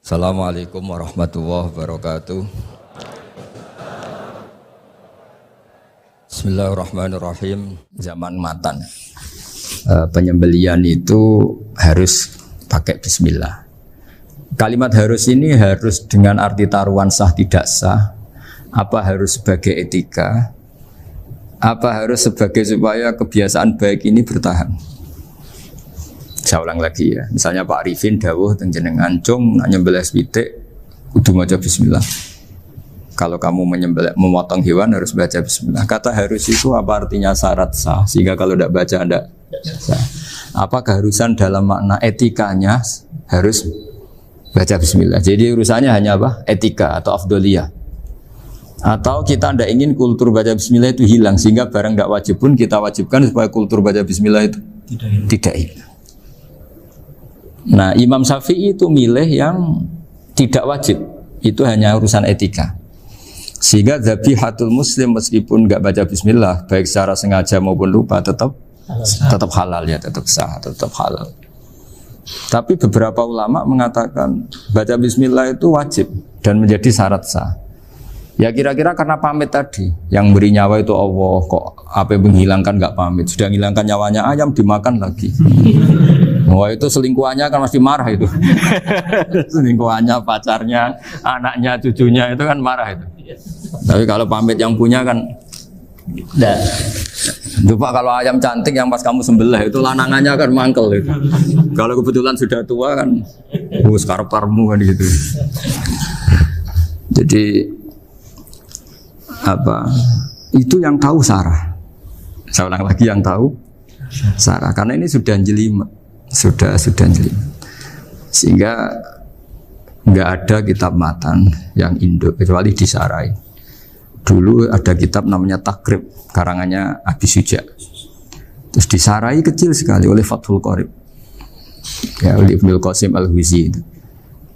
Assalamualaikum warahmatullahi wabarakatuh. Bismillahirrahmanirrahim. Zaman matan, penyembelian itu harus pakai bismillah. Kalimat harus ini harus dengan arti taruhan sah tidak sah. Apa harus sebagai etika? Apa harus sebagai supaya kebiasaan baik ini bertahan? Saya ulang lagi ya. Misalnya Pak Arifin dawuh teng jenengan cung nak nyembelih pitik kudu maca bismillah. Kalau kamu memotong hewan harus baca bismillah. Kata harus itu apa artinya syarat sah? Sehingga kalau tidak baca tidak sah. Apa keharusan dalam makna etikanya harus baca bismillah. Jadi urusannya hanya apa? Etika atau afdoliyah. Atau kita tidak ingin kultur baca bismillah itu hilang sehingga barang tidak wajib pun kita wajibkan supaya kultur baca bismillah itu tidak hilang. Nah, Imam Syafi'i itu milih yang tidak wajib. Itu hanya urusan etika. Sehingga zabihatul muslim meskipun enggak baca bismillah, baik secara sengaja maupun lupa tetap halal ya, tetap sah, tetap halal. Tapi beberapa ulama mengatakan baca bismillah itu wajib dan menjadi syarat sah. Ya kira-kira karena pamit tadi, yang beri nyawa itu Allah, kok apa yang menghilangkan enggak pamit, sudah menghilangkan nyawanya ayam dimakan lagi. Wah itu selingkuhannya kan masih marah itu. Selingkuhannya, pacarnya, anaknya, cucunya itu kan marah itu. Tapi kalau pamit yang punya kan enggak. Lupa kalau ayam cantik yang pas kamu sembelih itu lanangannya kan mangkel itu. Kalau kebetulan sudah tua kan karep-karepmu kan gitu. Jadi apa? Itu yang tahu Sarah. Saya ulang lagi yang tahu Sarah karena ini sudah jelimet. Sudah jelimet. Sehingga nggak ada kitab matan yang Indo kecuali disarai. Dulu ada kitab namanya Takrib karangannya Abi Suja. Terus disarai kecil sekali oleh Fathul Qorib. Ya oleh Ibnul Qasim Al-Huzi itu.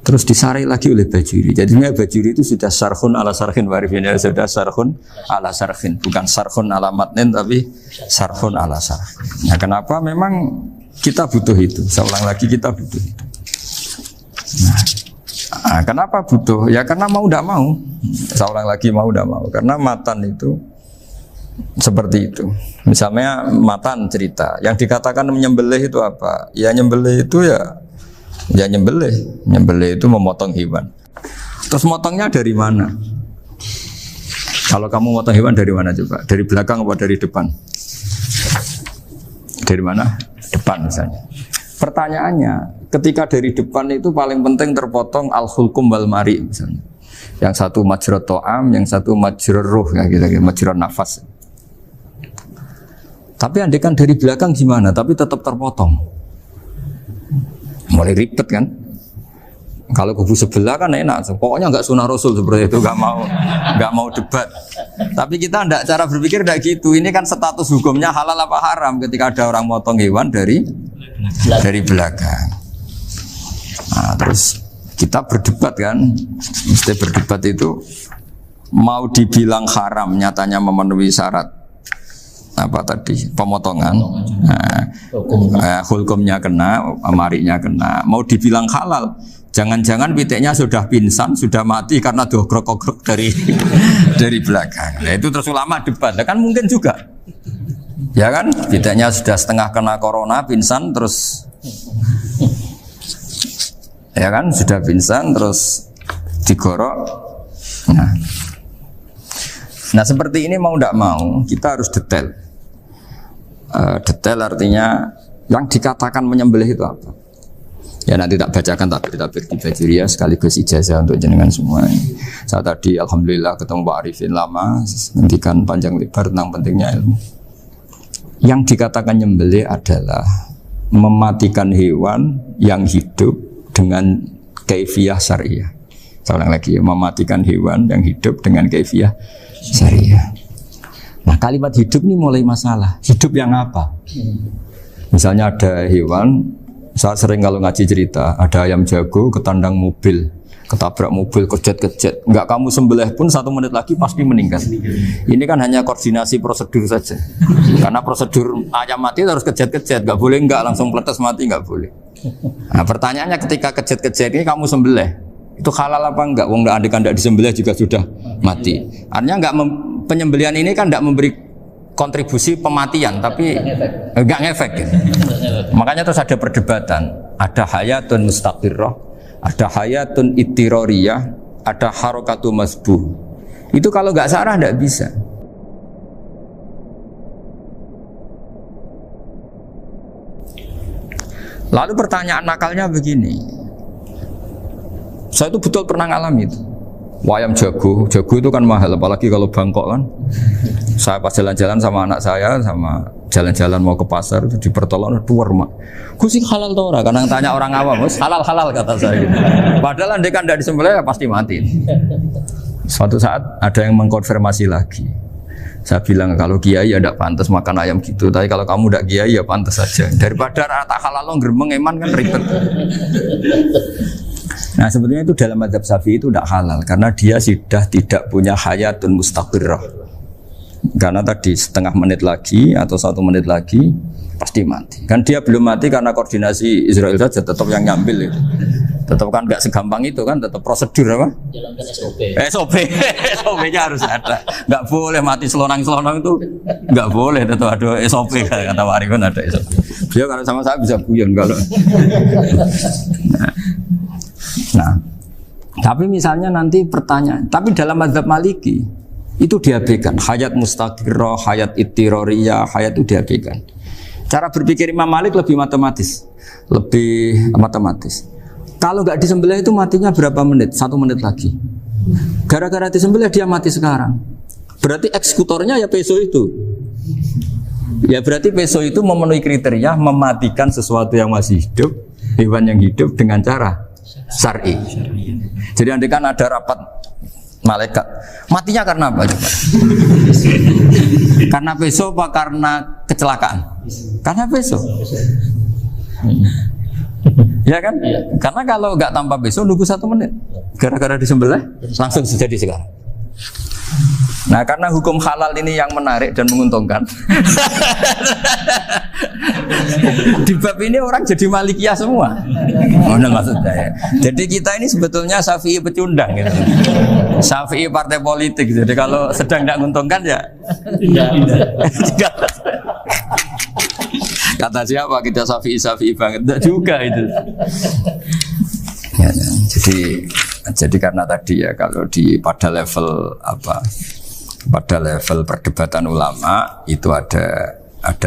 Terus disarai lagi oleh Bajuri. Jadinya Bajuri itu sudah sarhun ala sarhin warifin, ya sudah sarhun ala sarhin, bukan sarhun ala matnin tapi sarhun ala sarhin. Nah, kenapa memang kita butuh itu? Saya ulang lagi kita butuh itu. Nah, kenapa butuh? Ya karena mau tidak mau. Saya ulang lagi mau tidak mau. Karena matan itu seperti itu. Misalnya matan cerita. Yang dikatakan menyembelih itu apa? Ya nyembelih itu ya nyembelih. Nyembelih itu memotong hewan. Terus motongnya dari mana? Kalau kamu motong hewan dari mana coba? Dari belakang atau dari depan? Dari mana? Depan misalnya. Pertanyaannya, ketika dari depan itu paling penting terpotong al-hulkum wal mari misalnya. Yang satu majrur to'am, yang satu majrur ruh ya gitu, majrur nafas. Tapi andekan dari belakang gimana? Tapi tetap terpotong. Mulai ribet kan? Kalau kubu sebelah kan enak, pokoknya nggak sunah Rasul seperti itu, nggak mau debat. Tapi kita tidak, cara berpikir tidak gitu. Ini kan status hukumnya halal apa haram ketika ada orang motong hewan dari belakang. Nah, terus kita berdebat kan, mesti berdebat itu mau dibilang haram, nyatanya memenuhi syarat apa tadi pemotongan. Hukumnya kena, marinya kena. Mau dibilang halal. Jangan-jangan pitiknya sudah pingsan, sudah mati karena dogrok-ogrok dari belakang. Nah, itu terus ulama debat. Nah, kan mungkin juga. Ya kan? Pitiknya sudah setengah kena corona, pingsan terus. Ya kan? Sudah pingsan terus digorok. Nah, seperti ini mau tidak mau, kita harus detail. Detail artinya yang dikatakan menyembelih itu apa? Ya nanti tak bacakan tabir-tabir di Bajuriyah sekaligus ijazah untuk jenengan semua. Saya tadi alhamdulillah ketemu Pak Arifin lama, ngendikan panjang lebar tentang pentingnya ilmu. Yang dikatakan nyembelih adalah mematikan hewan yang hidup dengan kaifiyah syariah. Saya ulang lagi, mematikan hewan yang hidup dengan kaifiyah syariah. Nah kalimat hidup ini mulai masalah. Hidup yang apa? Misalnya ada hewan. Saya sering kalau ngaji cerita, ada ayam jago ketandang mobil, ketabrak mobil, kejet-kejet. Enggak kamu sembelih pun 1 menit lagi pasti meninggal. Ini kan hanya koordinasi prosedur saja. Karena prosedur ayam mati harus kejet-kejet, enggak boleh enggak langsung peletes mati, enggak boleh. Nah pertanyaannya ketika kejet-kejet ini kamu sembelih, Itu halal apa enggak? Wong ndak andekan ndak disembelih juga sudah mati. Artinya enggak penyembelihan ini kan enggak memberi kontribusi pematian, tapi enggak ngefek. Gitu. Makanya terus ada perdebatan. Ada hayatun mustaqirrah, ada hayatun ittiroriyah, ada harokatu masbuh. Itu kalau enggak sarah enggak bisa. Lalu pertanyaan nakalnya begini. Saya itu betul pernah ngalami itu. Wayam jago itu kan mahal, apalagi kalau Bangkok kan. Saya pas jalan-jalan sama anak saya, sama jalan-jalan mau ke pasar itu di pertolongan dua rumah. Gue halal tuh orang, kadang tanya orang awam, halal kata saya. Gitu. Padahal andai kan tidak disembelih ya pasti mati. Suatu saat ada yang mengkonfirmasi lagi. Saya bilang kalau kiai ya tidak pantas makan ayam gitu, tapi kalau kamu tidak kiai ya pantas saja. Daripada rata halal lo geremeng eman kan ribet. Nah sebetulnya itu dalam mazhab Syafi'i itu tidak halal karena dia sudah tidak punya hayatun mustaqirrah. Karena tadi setengah menit lagi atau 1 menit lagi pasti mati. Kan dia belum mati karena koordinasi Israel saja tetap yang nyambil itu. Tetap kan nggak segampang itu kan, tetap prosedur apa? Jalankan SOP. SOP-nya harus ada. Nggak boleh mati selonang-selonang itu, nggak boleh. Tetap ada SOP kata Pak Arifin ada SOP. Beliau kalau sama saya bisa guyon kalau. Nah, tapi misalnya nanti pertanyaan, tapi dalam mazhab Maliki itu diabaikan. Hayat mustaqirrah, hayat ittiroriyah, hayat itu diabaikan. Cara berpikir Imam Malik lebih matematis. Kalau nggak disembelih itu matinya berapa menit? 1 menit lagi. Gara-gara disembelih dia mati sekarang. Berarti eksekutornya ya peso itu. Ya berarti peso itu memenuhi kriteria mematikan sesuatu yang masih hidup, hewan yang hidup dengan cara syar'i. Jadi andai kan ada rapat malaikat, matinya karena apa coba? Karena peso apa karena kecelakaan? Karena peso. Ya kan? Ya. Karena kalau nggak tanpa besok nunggu 1 menit, gara-gara disembelih langsung terjadi sekarang. Nah karena hukum halal ini yang menarik dan menguntungkan. Di bab ini orang jadi Malikiyah semua. Mana maksudnya ya? Jadi kita ini sebetulnya Syafi'i pecundang gitu. Syafi'i partai politik. Jadi kalau sedang tidak menguntungkan ya kata siapa kita Syafi'i banget? Tidak juga itu. Ya, jadi karena tadi ya kalau pada level perdebatan ulama itu ada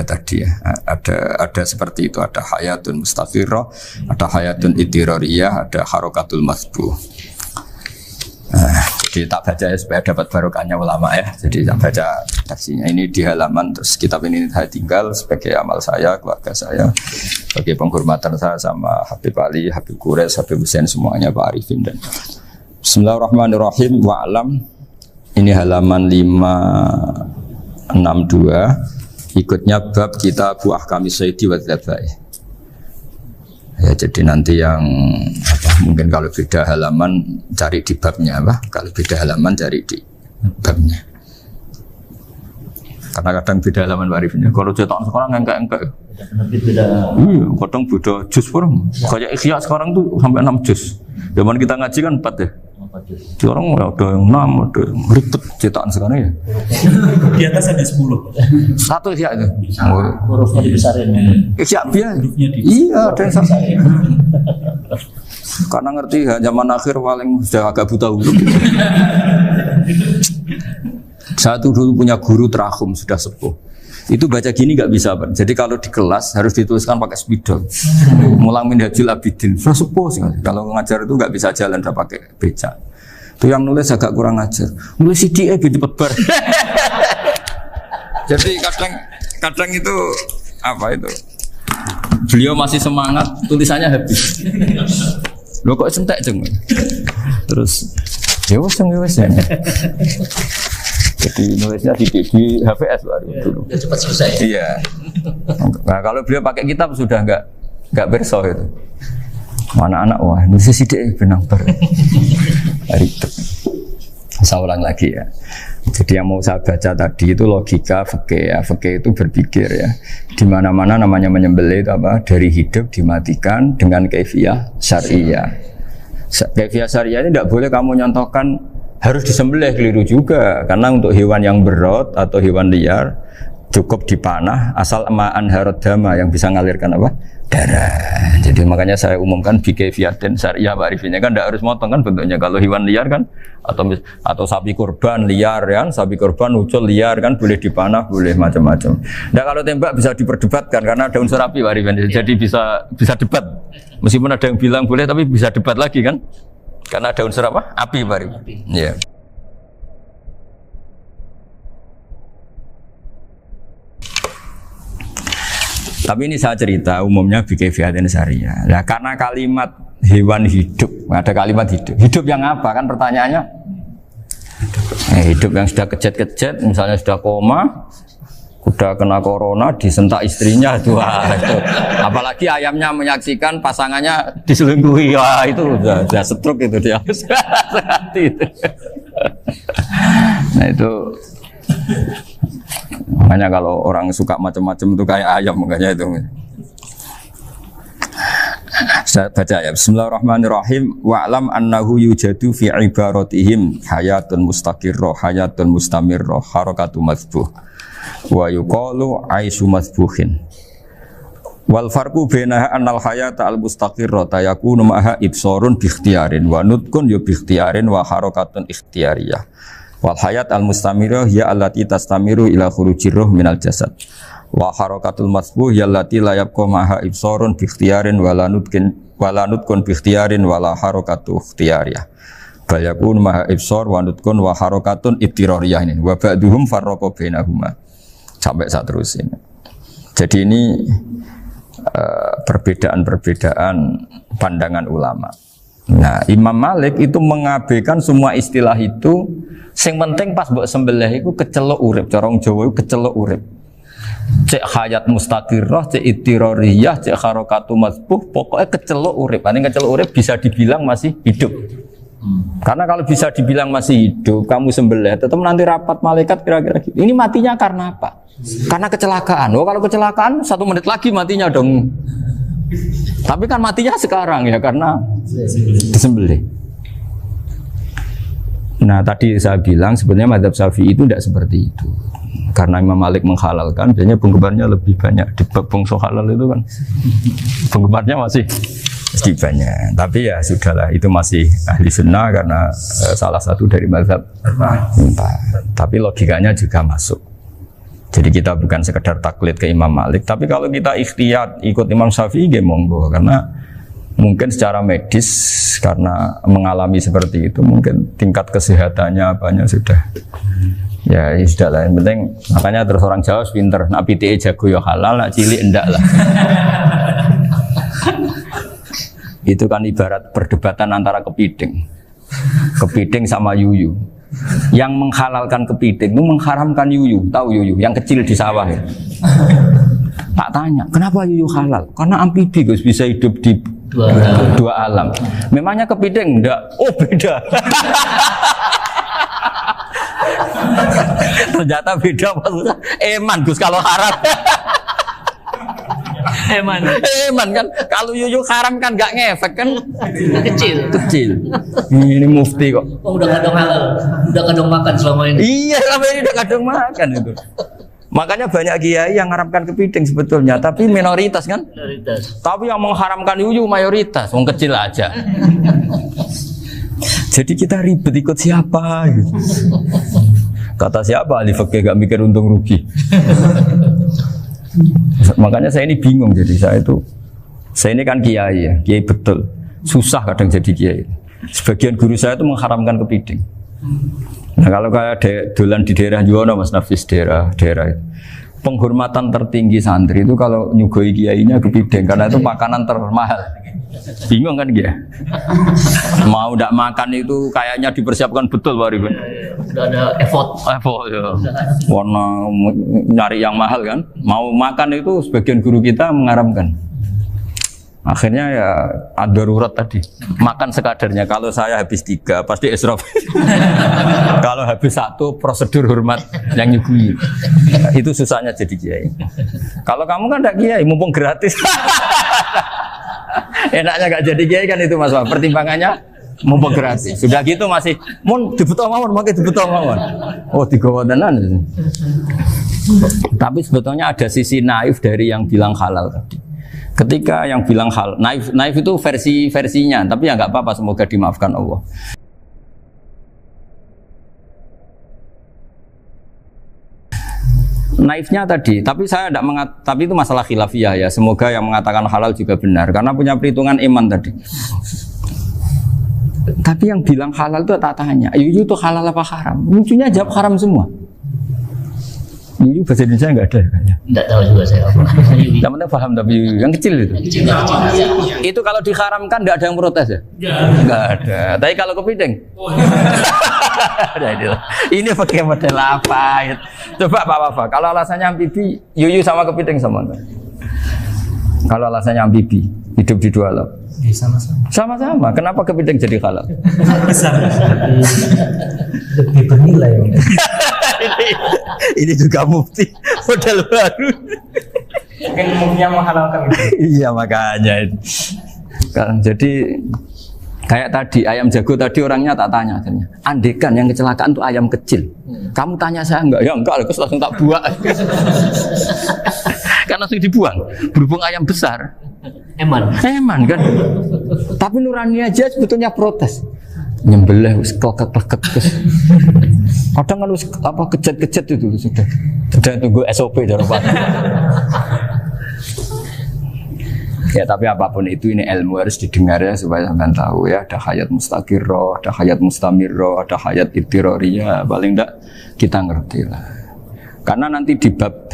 tadi ya, ada seperti itu, ada hayatun mustaqirrah, ada hayatun ittiroriyah, ada harokatul masbuh. Jadi tak baca ya supaya dapat barokahnya ulama ya. Jadi tak baca redaksinya ini di halaman, terus kitab ini saya tinggal sebagai amal saya, keluarga saya, sebagai penghormatan saya sama Habib Ali, Habib Qures, Habib Hussein semuanya, Pak Arifin dan Bismillahirrahmanirrahim. Wa'alam, ini halaman 562, ikutnya bab kita buah kami Sayyidi wa Dzabai. Ya, jadi nanti yang mungkin kalau beda halaman cari di babnya kalau beda halaman cari di babnya. Karena kadang beda halaman Pak Arifin. Kalau cetak sekarang enggak. Iya, kadang beda juz orang. Kayak Ikhya sekarang tuh sampai 6 juz. Zaman kita ngaji kan 4 ya. Sekarang ada yang 6, ada yang ribet cetakan sekarang ya. Di atas ada 10. Satu Ikhya itu. Hurufnya dibesarin. Ikhya biar. Iya, ada yang sama. Karena ngerti zaman akhir paling sudah agak buta huruf. Saya tuh dulu punya guru terakhum sudah sepuh. Itu baca gini nggak bisa, Pak. Jadi kalau di kelas harus dituliskan pakai spidol. Mulang Minhajul Abidin. Sudah sepuh sekali. Kalau ngajar itu nggak bisa jalan, udah pakai beca. Itu yang nulis agak kurang ajar. Nulis CDE gitu cepet. Jadi kadang itu itu. Beliau masih semangat, tulisannya habis. Lo kok sentek jeng? Terus ya wes. Jadi nulisnya di HVS baru dulu. Udah cepat selesai. Iya. Nah kalau beliau pakai kitab sudah nggak berso itu. Anak-anak wah nulis sidik benang ber. Ribet. Saya ulang lagi ya. Jadi yang mau saya baca tadi itu logika fikih ya. Fikih itu berpikir ya. Di mana-mana namanya menyembelih itu apa? Dari hidup dimatikan dengan kaifiyah syar'iyah. Kaifiah syariah ini tidak boleh kamu nyontohkan harus disembelih, keliru juga. Karena untuk hewan yang berot atau hewan liar cukup dipanah asal ma'an harad dama yang bisa mengalirkan apa? Darah. Jadi makanya saya umumkan bikaifiatin syariah ma'rifinya kan tidak harus motong kan bentuknya. Kalau hewan liar kan atau sapi kurban liar kan, sapi kurban ucul liar kan boleh dipanah, boleh macam-macam. Nah kalau tembak bisa diperdebatkan karena ada unsur api ma'rifin. Jadi bisa debat. Meskipun ada yang bilang boleh tapi bisa debat lagi kan? Karena ada unsur apa? Api ma'rifin. Iya. Tapi ini saya cerita umumnya bikaifiatin syariah. Nah, karena kalimat hewan hidup, ada kalimat hidup. Hidup yang apa kan pertanyaannya? Hidup yang sudah kejet-kejet, misalnya sudah koma, sudah kena corona, disentak istrinya, itu. Apalagi ayamnya menyaksikan pasangannya diselingkuhi, wah itu sudah stroke itu dia. Itu. Nah itu. Makanya kalau orang suka macam-macam itu kayak ayam makanya itu. Saya baca ya. Bismillahirrahmanirrahim. Wa'lam annahu yujadu fi ibaratihim hayatun mustaqirrah, hayatun mustamirrah, harakatu mazbuh. Wa yuqalu aisyu mazbuhin. Wal farqu bainaha annal hayata al mustaqirrah yakunu ma'aha ibsarun bi ikhtiyarin wa nutqun bi ikhtiyarin wa harakatun ikhtiyariyah. Wal hayat al mustamirah ya allati tastamiru ila khurujir ruh minal jasad. Wa harakatul masbuh ya allati la yabqa maha ibsarun bi ikhtiyarin wala nutqun bi ikhtiyarin wala harakatu ikhtiyariyah. Bal yakun maha ibsar wa nutqun wa harakatun ibtirariyah ini. Wa ba'duhum farraqa bainahuma. Sampai saat terus ini. Jadi ini perbedaan-perbedaan pandangan ulama. Nah, Imam Malik itu mengabaikan semua istilah itu. Sing penting pas mbok sembelih iku kecelok urip, cara wong Jawa iku kecelok urip. Cek hayat mustaqirrah, cek ittirariyah, cek harakatu mazbuh, pokoknya kecelok urip. Paling kecelok urip bisa dibilang masih hidup. Karena kalau bisa dibilang masih hidup, kamu sembelih, tetap nanti rapat malaikat kira-kira gitu. Ini matinya karena apa? Karena kecelakaan. Oh, kalau kecelakaan 1 menit lagi matinya dong. Tapi kan matinya sekarang ya karena disembelih. Nah tadi saya bilang sebenarnya mazhab Syafi'i itu tidak seperti itu. Karena Imam Malik menghalalkan, biasanya penggemarnya lebih banyak. Di bab bangsa halal itu kan penggemarnya masih banyak. Tapi ya sudahlah, itu masih ahli sunnah karena salah satu dari mazhab 4. Tapi logikanya juga masuk. Jadi kita bukan sekedar taklid ke Imam Malik, tapi kalau kita ikhtiyat ikut Imam Syafi'i ya monggo, karena mungkin secara medis karena mengalami seperti itu mungkin tingkat kesehatannya apanya sudah ya sudah lah, yang penting makanya terus orang Jawa pinter nak PTE jago ya halal, nak cilik enggak lah. Itu kan ibarat perdebatan antara kepiting sama yuyu. Yang menghalalkan kepiting itu mengharamkan yuyu, tahu yuyu yang kecil di sawah ya. Tak tanya, kenapa yuyu halal? Karena amfibi Gus, bisa hidup di dua alam. Memangnya kepiting enggak? Oh beda. Ternyata beda maksudnya. Eman Gus kalau haram. Eman kan kalau yuyu haram kan enggak ngefek kan kecil. Ini mufti kok. Oh, udah kadang halal, udah kadang makan selama ini. Iya selama ini udah kadang makan itu. Makanya banyak kiai yang mengharamkan kepiting sebetulnya, tapi minoritas kan? Minoritas. Tapi yang mengharamkan yuyu mayoritas, wong kecil aja. Jadi kita ribet ikut siapa? Gitu. Kata siapa ahli fikih gak mikir untung rugi. Makanya saya ini bingung, jadi saya ini kan kiai ya, kiai betul. Susah kadang jadi kiai. Sebagian guru saya itu mengharamkan kepiting. Nah kalau kayak dolan di daerah Juwana Mas Nafis daerah itu, penghormatan tertinggi santri itu kalau nyugoi kiainya kepiting karena itu makanan termahal. Bingung kan dia? Mau tidak makan itu kayaknya dipersiapkan betul Pak Ribet. Udah ada effort ya. Warna nyari yang mahal kan. Mau makan itu sebagian guru kita mengharamkan. Akhirnya ya ada darurat tadi. Makan sekadarnya. Kalau saya habis 3 pasti israf. Kalau habis 1 prosedur hormat yang nyugui. Itu susahnya jadi kiai. Kalau kamu kan tidak kiai, mumpung gratis. Enaknya gak jadi kiai kan itu Mas. Pertimbangannya mumpung gratis. Sudah gitu masih mun dibutuh mawon, makai dibutuh mawon. Oh, digawa tenan. Tapi sebetulnya ada sisi naif dari yang bilang halal tadi. Ketika yang bilang naif itu versinya, tapi ya nggak apa-apa, semoga dimaafkan Allah. Naifnya tadi, tapi saya tidak tapi itu masalah khilafiyah ya. Semoga yang mengatakan halal juga benar, karena punya perhitungan iman tadi. Tapi yang bilang halal itu tak tanya, Yuyu itu halal apa haram? Lucunya jawab haram semua. Yuyu bahasa Indonesia nggak ada kayaknya. Nggak tahu juga saya apa. Yang penting paham tapi Yuyu yang kecil itu. Itu kalau diharamkan nggak ada yang protes ya? Nggak ada. Tapi kalau kepiting? Ini pakai model apa? Coba Pak. Kalau alasannya amfibi, Yuyu sama kepiting sama enggak? Kalau alasannya amfibi, hidup di dua alam. Sama-sama. Sama-sama. Kenapa kepiting jadi halal? Lebih bernilai. Ini juga mufti model baru. Mungkin muftinya menghalalkan itu. Iya makanya. Kan jadi kayak tadi ayam jago tadi orangnya tak tanya akhirnya. Andekan yang kecelakaan itu ayam kecil. Kamu tanya saya enggak? Ya enggak, aku langsung tak buang. Kan langsung dibuang. Berhubung ayam besar. Eman kan. Tapi nurani aja sebetulnya protes. Nyembelih wis klekek terus. Kadang kan wis apa kejet-kejet itu sudah tunggu SOP dari Pak. Ya tapi apapun itu ini ilmu harus didengar ya supaya sampean tahu ya, ada hayat mustaqirroh, ada hayat mustamirroh, ada hayat ittiroriyah, paling enggak kita ngerti lah. Karena nanti di bab B,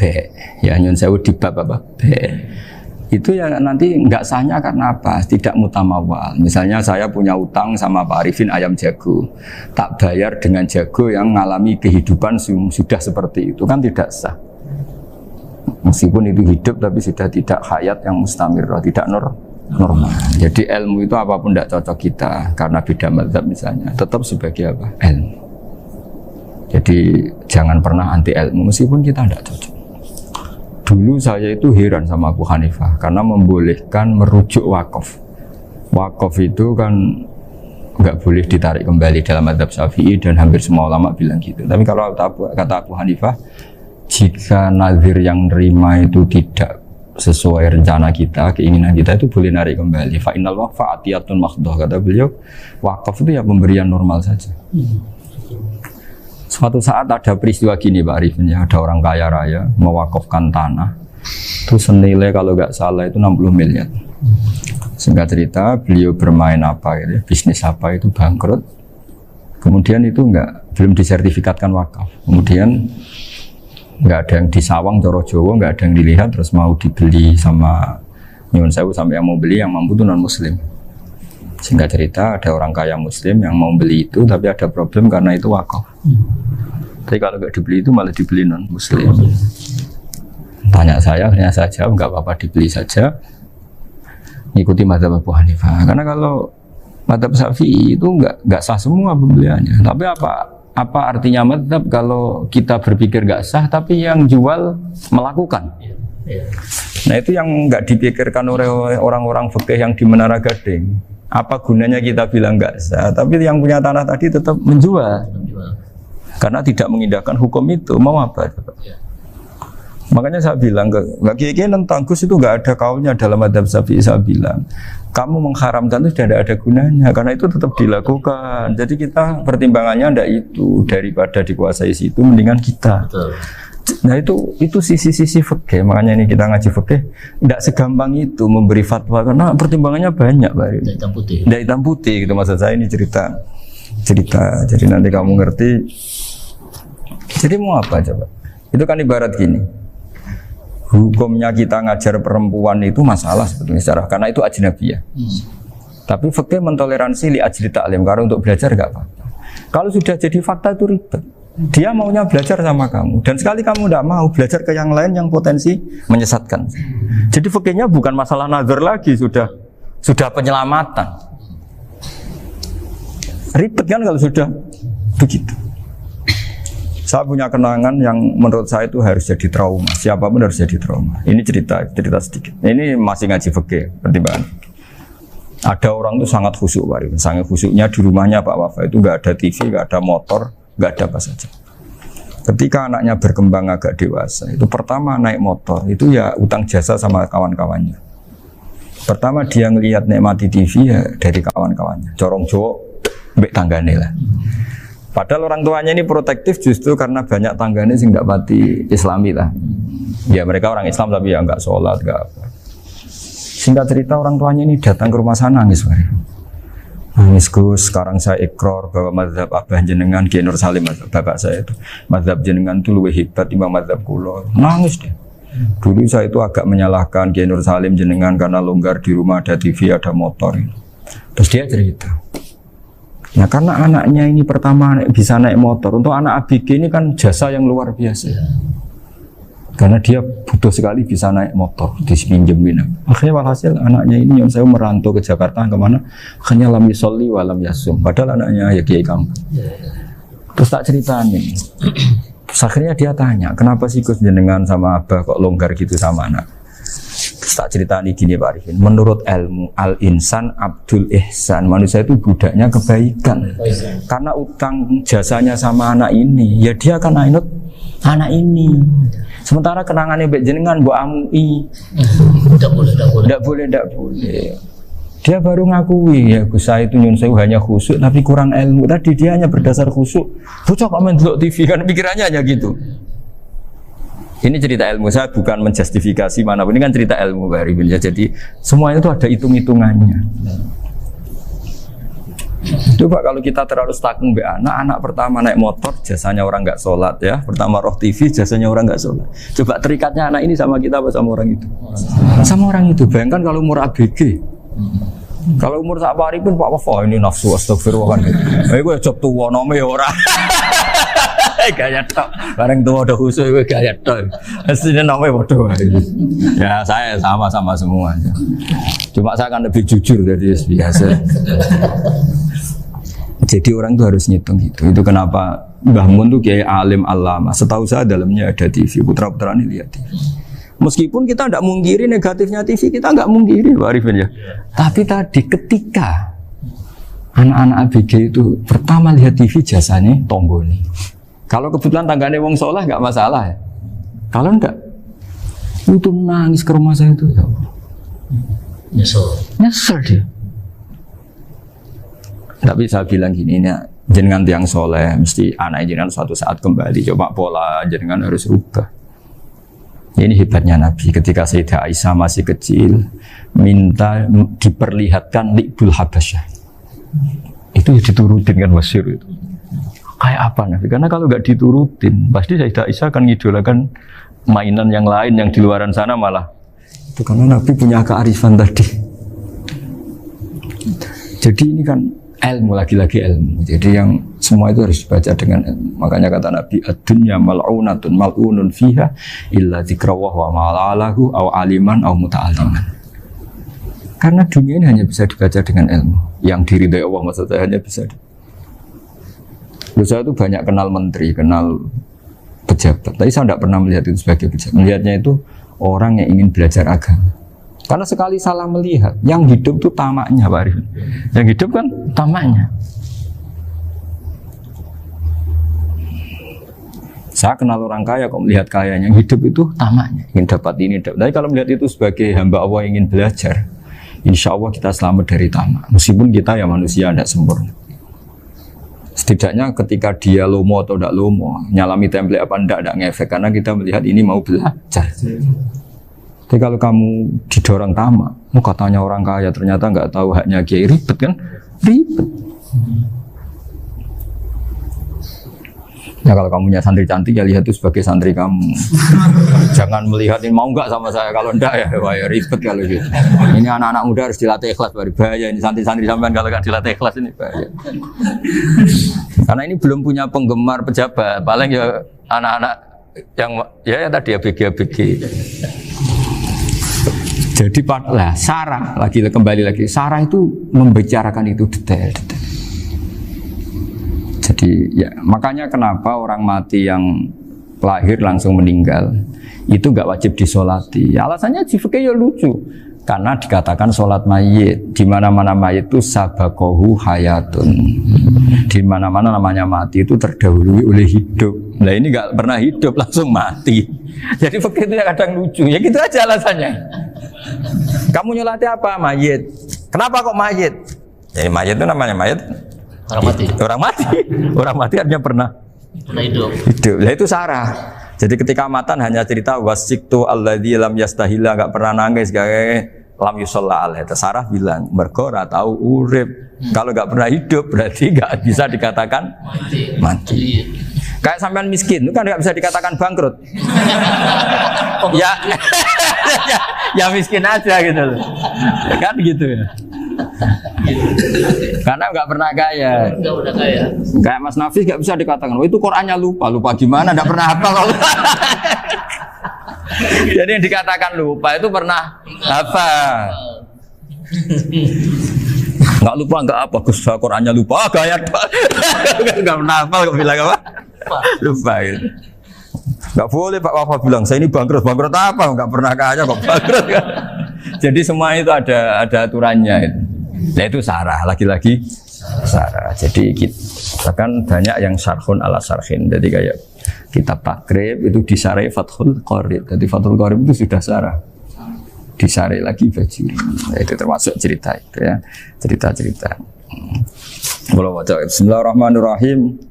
ya nyun sewu di bab apa? B. Itu ya nanti enggak sahnya karena apa? Tidak mutamawal. Misalnya saya punya utang sama Pak Arifin ayam jago. Tak bayar dengan jago yang mengalami kehidupan sudah seperti itu kan tidak sah. Meskipun itu hidup tapi sudah tidak hayat yang mustamirah, tidak normal. Jadi ilmu itu apapun tidak cocok kita karena beda mazhab misalnya, tetap sebagai apa? Ilmu. Jadi jangan pernah anti ilmu meskipun kita tidak cocok. Dulu saya itu heran sama Abu Hanifah karena membolehkan merujuk wakaf. Wakaf itu kan nggak boleh ditarik kembali dalam mazhab Syafi'i dan hampir semua ulama bilang gitu. Tapi kalau kata Abu Hanifah, jika nazir yang nerima itu tidak sesuai rencana kita, keinginan kita itu boleh narik kembali. Fa innal waqfa atiyatun makhdoh, kata beliau. Wakaf itu ya pemberian normal saja. Suatu saat ada peristiwa gini Pak Arifin ya, ada orang kaya raya mewakafkan tanah itu senilai kalau nggak salah itu 60 miliar. Singkat cerita beliau bermain apa gitu, bisnis apa itu bangkrut. Kemudian itu belum disertifikatkan wakaf. Kemudian nggak ada yang disawang Coro Jowo, nggak ada yang dilihat, terus mau dibeli sama nyuwun sewu sampai yang mau beli yang mampu itu non muslim. Singkat cerita ada orang kaya muslim yang mau beli itu tapi ada problem karena itu wakaf. Tapi kalau nggak dibeli itu malah dibeli non muslim. Tanya saya, akhirnya saya jawab nggak apa-apa dibeli saja. Ngikuti mazhab Abu Hanifah. Karena kalau mazhab Syafi'i itu nggak sah semua pembeliannya. Tapi apa artinya mazhab kalau kita berpikir nggak sah tapi yang jual melakukan? Nah itu yang nggak dipikirkan oleh orang-orang fikih yang di Menara Gading. Apa gunanya kita bilang nggak sah, tapi yang punya tanah tadi tetap menjual karena tidak mengindahkan hukum itu. Mau apa? Makanya saya bilang bagi tentang Gus itu nggak ada kaulnya dalam mazhab Syafi'i. Saya bilang kamu mengharamkan itu tidak ada gunanya karena itu tetap dilakukan. Jadi kita pertimbangannya ndak itu, daripada dikuasai situ mendingan kita. Betul. Nah itu sisi-sisi fikih. Makanya ini kita ngaji fikih ndak segampang itu memberi fatwa karena pertimbangannya banyak Pak. Dari hitam putih. Dari hitam putih gitu maksud saya, ini cerita. Jadi nanti kamu ngerti. Jadi mau apa coba? Itu kan ibarat gini. Hukumnya kita ngajar perempuan itu masalah sebetulnya secara karena itu ajnabiyah. Tapi fikih mentoleransi li ajli ta'lim karena untuk belajar enggak apa-apa. Kalau sudah jadi fakta itu ribet. Dia maunya belajar sama kamu dan sekali kamu tidak mau belajar ke yang lain yang potensi menyesatkan. Jadi fikihnya bukan masalah nazar lagi, sudah penyelamatan. Ribet kan kalau sudah begitu. Saya punya kenangan yang menurut saya itu harus jadi trauma. Siapapun harus jadi trauma. Ini cerita sedikit. Ini masih ngaji fikih pertimbangan. Ada orang tuh sangat khusyuk, Pak. Sangat khusyuknya di rumahnya Pak Wafa itu nggak ada TV, nggak ada motor, nggak ada apa saja. Ketika anaknya berkembang agak dewasa, itu pertama naik motor, itu ya utang jasa sama kawan-kawannya. Pertama dia ngelihat nikmati TV ya dari kawan-kawannya. Corong Jawa, mbek tanggane lah. Padahal orang tuanya ini protektif justru karena banyak tanggane sing nggak pati Islami lah. Ya mereka orang Islam tapi ya nggak sholat, nggak apa. Singkat cerita orang tuanya ini datang ke rumah sana nangis, nangis Gus, sekarang saya ikrar bahwa mazhab abah jenengan Kiai Nur Salim, bapak saya itu mazhab jenengan itu lebih hebat timbang mazhab kula. Nangis deh. Dulu saya itu agak menyalahkan Kiai Nur Salim jenengan karena longgar di rumah ada TV, ada motor. Terus dia cerita. Nah karena anaknya ini pertama bisa naik motor, untuk anak ABG ini kan jasa yang luar biasa. Karena dia butuh sekali bisa naik motor, dipinjemin. Akhirnya walhasil anaknya ini yang saya merantau ke Jakarta kemana? Akhirnya lam yusolli wa lam yasum. Padahal anaknya ya kiai kamu. Terus tak ceritain. Terus akhirnya dia tanya, kenapa sih Gus jenengan sama abah kok longgar gitu sama anak? Terus tak ceritain gini Pak Arifin. Menurut ilmu al-insan abdul ihsan, manusia itu budaknya kebaikan. Karena utang jasanya sama anak ini, ya dia akan ainut anak ini. Sementara kenangannya mbek jenengan mbok amui. Tidak boleh. Dia baru ngakui ya Gus saya itu nyun sewu hanya khusyuk tapi kurang ilmu. Tadi dia hanya berdasar khusyuk. Bocah kok main delok TV kan pikirannya hanya gitu. Ini cerita ilmu, saya bukan menjustifikasi mana pun, ini kan cerita ilmu Pak Arifin. Jadi semuanya itu ada hitung-hitungannya. Coba kalau kita terlalu stakung be anak pertama naik motor jasanya orang nggak sholat ya, pertama roh TV jasanya orang nggak sholat. Coba terikatnya anak ini sama kita apa sama orang itu? Sama orang itu. Bayangkan kalau umur ABG, kalau umur sak pari pun Pak Wafa ini nafsu astagfirullah kan. Gue job tua nome orang. Gaya tok, bareng tua udah khusus gue gaya tok. Aslinya namanya bodoh. Ya saya sama semua. Cuma saya akan lebih jujur dari biasa. Jadi orang itu harus ngitung gitu. Itu kenapa Mbah Mun tuh kiai alim alama. Setahu saya dalamnya ada TV. Putra-putra ini lihat TV. Meskipun kita tidak mungkiri negatifnya TV, kita nggak mungkiri Pak Arifin ya. Tapi tadi ketika anak-anak ABG itu pertama lihat TV jasanya tonggoni. Kalau kebetulan tanggane wong soleh nggak masalah ya. Kalau enggak, itu nangis ke rumah saya itu ya. Nyesel dia. Tapi saya bilang gini, ini jenengan tiang soleh, mesti anak jenengan suatu saat kembali. Coba pola jenengan harus rubah. Ini hebatnya Nabi. Ketika Sayyidah Aisyah masih kecil, minta diperlihatkan Li'bul Habasyah. Itu diturutin kan masyhur itu. Kayak apa Nabi? Karena kalau nggak diturutin, pasti Sayyidah Aisyah akan ngidolakan mainan yang lain yang di luaran sana malah. Itu karena Nabi punya kearifan tadi. Jadi ini kan ilmu, lagi-lagi ilmu. Jadi yang semua itu harus dibaca dengan ilmu. Makanya kata Nabi, ad-dunya mal'unatun mal'unun fiha illa dzikrawah wa ma'alahu aw aliman aw muta'alliman. Karena dunia ini hanya bisa dibaca dengan ilmu. Yang diridai Allah maksudnya hanya bisa. Saya itu banyak kenal menteri, kenal pejabat. Tapi saya tidak pernah melihat itu sebagai pejabat. Melihatnya itu orang yang ingin belajar agama. Karena sekali salah melihat, yang hidup itu tamaknya Pak Arifin. Yang hidup kan tamaknya. Saya kenal orang kaya kok melihat kayanya, yang hidup itu tamaknya, ingin dapat ini, dapat. Tapi kalau melihat itu sebagai hamba Allah yang ingin belajar, insya Allah kita selamat dari tamak. Meskipun kita ya manusia tidak sempurna. Setidaknya ketika dia lomo atau tidak lomo, nyalami template apa tidak ngefek, karena kita melihat ini mau belajar. Tapi kalau kamu didorong tamak, katanya orang kaya ternyata nggak tahu haknya kiai, ribet kan? Ribet. Ya kalau kamu punya santri cantik ya lihat itu sebagai santri kamu. Jangan melihat ini mau nggak sama saya, kalau enggak ya wah ya ribet kalau gitu. Ini anak-anak muda harus dilatih ikhlas, bahaya ini santri-santri sampean kalau nggak dilatih ikhlas ini bahaya. Karena ini belum punya penggemar pejabat, paling ya anak-anak yang ya tadi ABG. Jadi lah Sarah kembali lagi Sarah itu membicarakan itu detail. Jadi ya makanya kenapa orang mati yang lahir langsung meninggal itu nggak wajib disolati. Alasannya di fikih ya lucu. Karena dikatakan sholat mayit, di mana-mana mayit itu sabakohu hayatun. Di mana-mana namanya mati itu terdahului oleh hidup. Nah ini nggak pernah hidup langsung mati. Jadi begitu ya kadang lucu. Ya gitu aja alasannya. Kamu nyolati apa? Mayit. Kenapa kok mayit? Jadi mayit itu namanya mayit. Orang mati. Orang mati. Orang mati artinya pernah hidup. Nah itu sarah. Jadi ketika matan hanya cerita wasiktu alladzi lam yastahila, enggak pernah nangis, kayak lam yusalla alaihi. Sarah bilang mergo ora tahu urip. Kalau enggak pernah hidup berarti enggak bisa dikatakan mati. Kayak sampean miskin itu kan enggak bisa dikatakan bangkrut. ya, ya miskin aja gitu loh. Kan gitu ya. Karena nggak pernah kaya. Nggak pernah kaya. Kayak Mas Nafis nggak bisa dikatakan, oh itu Qurannya lupa gimana? Nggak pernah hafal kalau. Jadi yang dikatakan lupa itu pernah hafal. Nggak lupa nggak apa, Gus Qurannya lupa, gaya nggak pernah hafal, kok bilang apa? Lupa itu. Nggak boleh Pak Wafa bilang saya ini bangkrut apa? Nggak pernah kaya kok bangkrut kan? Jadi semua itu ada aturannya itu. Nah itu sarah, lagi-lagi sarah. Jadi kita kan banyak yang syarhun ala syarhin. Jadi kayak kitab takrib itu disarai Fathul Qorib. Jadi Fathul Qorib itu sudah sarah. Disarai lagi Bajuri. Nah, itu termasuk cerita itu ya. Cerita-cerita. Bismillahirrahmanirrahim.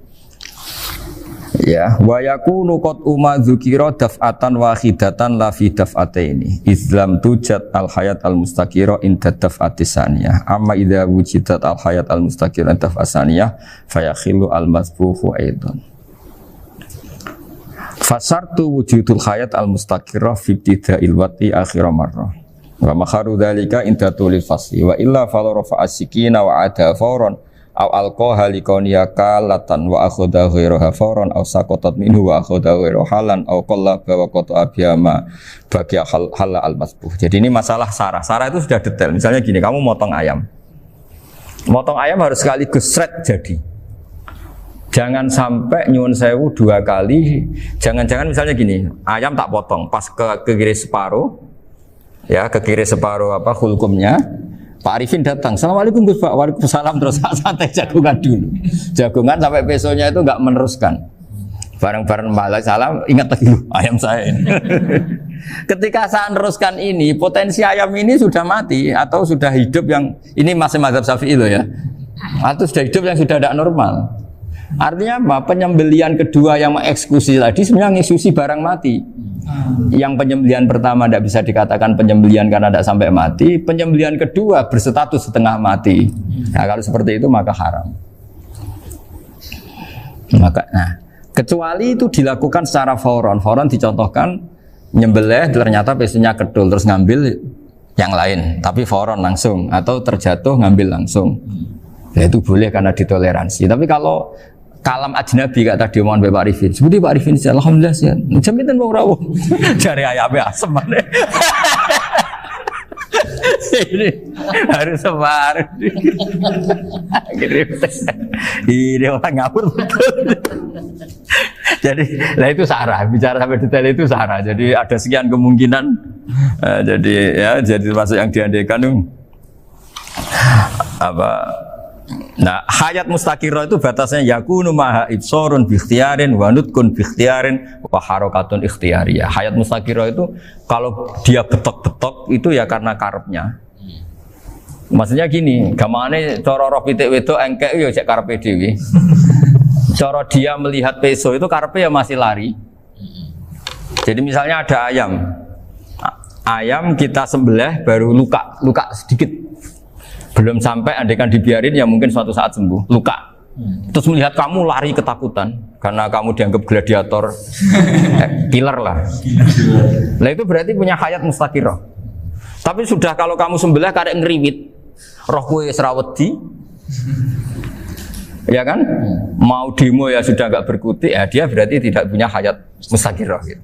Ya, wa yakunu qad umma dzukira daf'atan wahidatan la fi daf'ataini. Islam tujad al hayat al mustaqira inda daf'ati saniyah. Amma idza wujidat al hayat al mustaqira inda daf'ati saniyah fayakhilu al masbuhu aidan. Fasartu wujudul hayat al mustaqira fi ibtida'il wati akhir marrah. Wa makharu dzalika inda tulil fasli wa illa fala rafa'a sikina wa ada fawran aw alqaha liqaniya kalatan wa akhadha ghairaha fawran aw saqatat minhu wa akhadha ghairu halan aw qallaba wa qata'a biyama bagi hal al masbuh. Jadi ini masalah sarah. Sarah itu sudah detail. Misalnya gini, kamu motong ayam. Motong ayam harus sekaligus shred jadi. Jangan sampai nyuwun sewu 2 kali. Jangan-jangan misalnya gini, ayam tak potong pas ke kiri separuh. Ya, ke kiri separuh apa hulkumnya. Pak Arifin datang, Assalamualaikum Gus Pak, waalaikumsalam, terus santai jagungan dulu. Jagungan sampai besoknya itu enggak meneruskan. Bareng-bareng balik salam, ingat lagi ayam saya ini. Ketika saya meneruskan ini, potensi ayam ini sudah mati atau sudah hidup yang ini masih mazhab Syafi'i loh ya. Atau sudah hidup yang sudah tidak normal. Artinya apa? Penyembelian kedua yang mengeksekusi tadi sebenarnya mengeksekusi barang mati. Yang penyembelian pertama tidak bisa dikatakan penyembelian karena tidak sampai mati. Penyembelian kedua berstatus setengah mati. Nah kalau seperti itu maka haram. Nah, kecuali itu dilakukan secara fauron. Fauron dicontohkan nyembelih ternyata pesunya kedul terus ngambil yang lain. Tapi fauron langsung atau terjatuh ngambil langsung. Ya itu boleh karena ditoleransi. Tapi kalau kalam ajnabi kata dia mohon Pak Arifin. Seperti Pak Arifin sih, alhamdulillah sih. Jaminan mau rawuh. Cari ayamnya asem mana? Ini harus sebar. Ini orang ngawur betul. Jadi, lah itu sarah. Bicara sampai detail itu sarah. Jadi ada sekian kemungkinan. Jadi ya, jadi termasuk yang diandaikan apa? Nah, hayat mustaqirah itu batasnya yakunu maha ibsorun bi ikhtiyarin wa nutqun bi ikhtiyarin wa harakatun ikhtiyariyah. Hayat mustaqirah itu kalau dia betok-betok itu ya karena karepnya. Maksudnya gini, gamane cara roh pitik wedok engkek ya cek karepe dhewe. Cara dia melihat peso itu karepe ya masih lari. Jadi misalnya ada ayam. Ayam kita sembelih baru luka sedikit. Belum sampai andaikan dibiarin ya mungkin suatu saat sembuh, luka. Terus melihat kamu lari ketakutan karena kamu dianggap gladiator, killer lah. Nah itu berarti punya hayat mustaqirah. Tapi sudah kalau kamu sembelih karek ngeriwit, roh kue serawedi, ya kan? Mau demo ya sudah nggak berkutik, ya dia berarti tidak punya hayat mustaqirah. Gitu.